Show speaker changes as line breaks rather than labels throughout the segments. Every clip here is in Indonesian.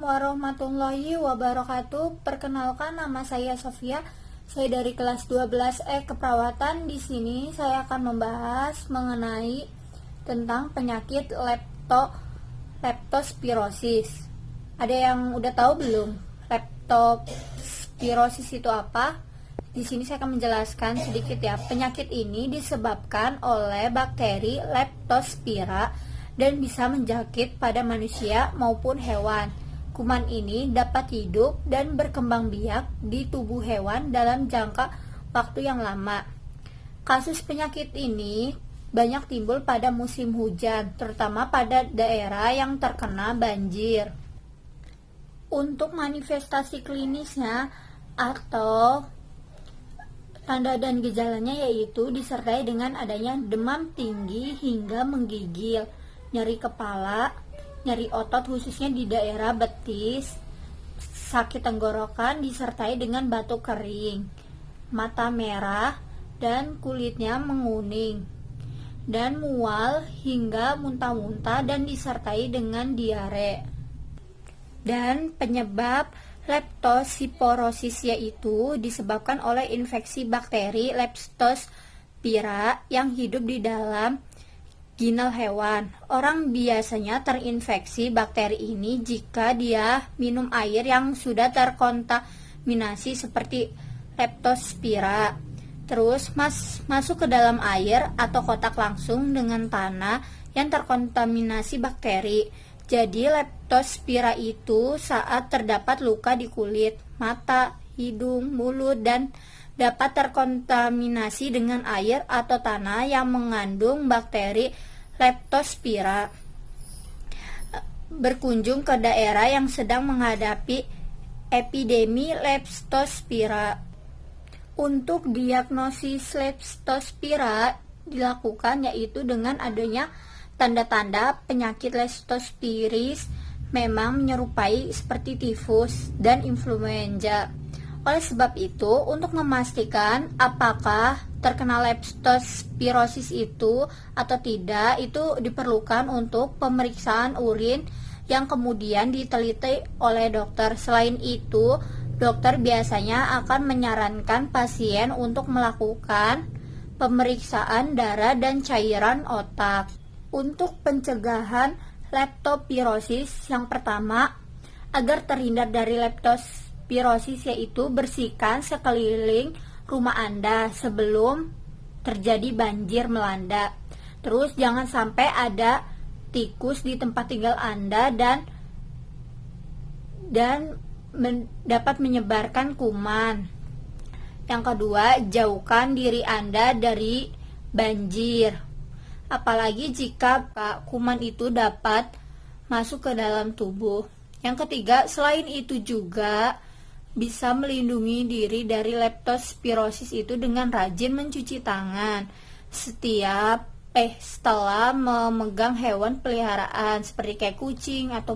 warahmatullahi wabarakatuh. Perkenalkan, nama saya Sofia. Saya dari kelas 12E Keperawatan. Di sini saya akan membahas mengenai tentang penyakit leptospirosis. Ada yang udah tahu belum? Leptospirosis itu apa? Di sini saya akan menjelaskan sedikit ya. Penyakit ini disebabkan oleh bakteri Leptospira dan bisa menjangkit pada manusia maupun hewan. Kuman ini dapat hidup dan berkembang biak di tubuh hewan dalam jangka waktu yang lama. Kasus penyakit ini banyak timbul pada musim hujan, terutama pada daerah yang terkena banjir. Untuk manifestasi klinisnya atau tanda dan gejalanya yaitu disertai dengan adanya demam tinggi hingga menggigil, nyeri kepala, nyeri otot khususnya di daerah betis, sakit tenggorokan disertai dengan batuk kering, mata merah dan kulitnya menguning, dan mual hingga muntah-muntah dan disertai dengan diare. Dan penyebab leptosporosis yaitu disebabkan oleh infeksi bakteri Leptospira yang hidup di dalam ginjal hewan. Orang biasanya terinfeksi bakteri ini jika dia minum air yang sudah terkontaminasi seperti Leptospira. Terus masuk ke dalam air atau kontak langsung dengan tanah yang terkontaminasi bakteri. Jadi Leptospira itu saat terdapat luka di kulit, mata, hidung, mulut, dan dapat terkontaminasi dengan air atau tanah yang mengandung bakteri Leptospira. Berkunjung ke daerah yang sedang menghadapi epidemi Leptospira. Untuk diagnosis Leptospira dilakukan yaitu dengan adanya tanda-tanda penyakit leptospiris memang menyerupai seperti tifus dan influenza. Oleh sebab itu, untuk memastikan apakah terkena leptospirosis itu atau tidak, itu diperlukan untuk pemeriksaan urin yang kemudian diteliti oleh dokter. Selain itu, dokter biasanya akan menyarankan pasien untuk melakukan pemeriksaan darah dan cairan otak. Untuk pencegahan leptospirosis, yang pertama, agar terhindar dari leptospirosis yaitu bersihkan sekeliling rumah Anda sebelum terjadi banjir melanda. Terus jangan sampai ada tikus di tempat tinggal Anda dan dapat menyebarkan kuman. Yang kedua, jauhkan diri Anda dari banjir. Apalagi jika kuman itu dapat masuk ke dalam tubuh. Yang ketiga, selain itu juga bisa melindungi diri dari leptospirosis itu dengan rajin mencuci tangan setelah memegang hewan peliharaan seperti kayak kucing atau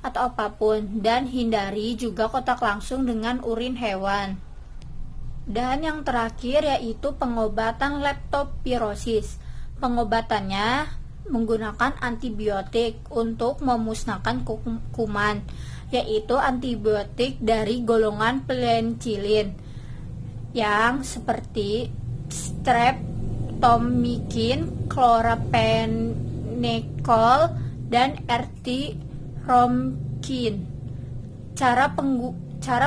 apapun, dan hindari juga kontak langsung dengan urin hewan. Dan yang terakhir yaitu pengobatan leptospirosis. Pengobatannya menggunakan antibiotik untuk memusnahkan kuman, yaitu antibiotik dari golongan penicillin yang seperti streptomycin, chloramphenicol, dan erythromycin. Cara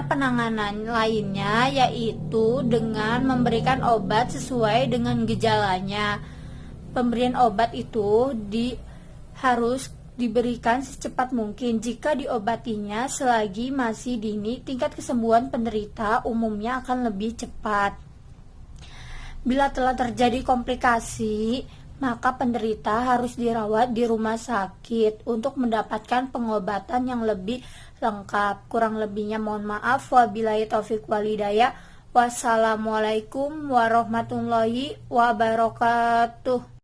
penanganan lainnya yaitu dengan memberikan obat sesuai dengan gejalanya. Pemberian obat itu harus diberikan secepat mungkin. Jika diobatinya selagi masih dini, tingkat kesembuhan penderita umumnya akan lebih cepat. Bila telah terjadi komplikasi, maka penderita harus dirawat di rumah sakit untuk mendapatkan pengobatan yang lebih lengkap. Kurang lebihnya mohon maaf. Wabillahi taufiq walhidayah. Wassalamualaikum warahmatullahi wabarakatuh.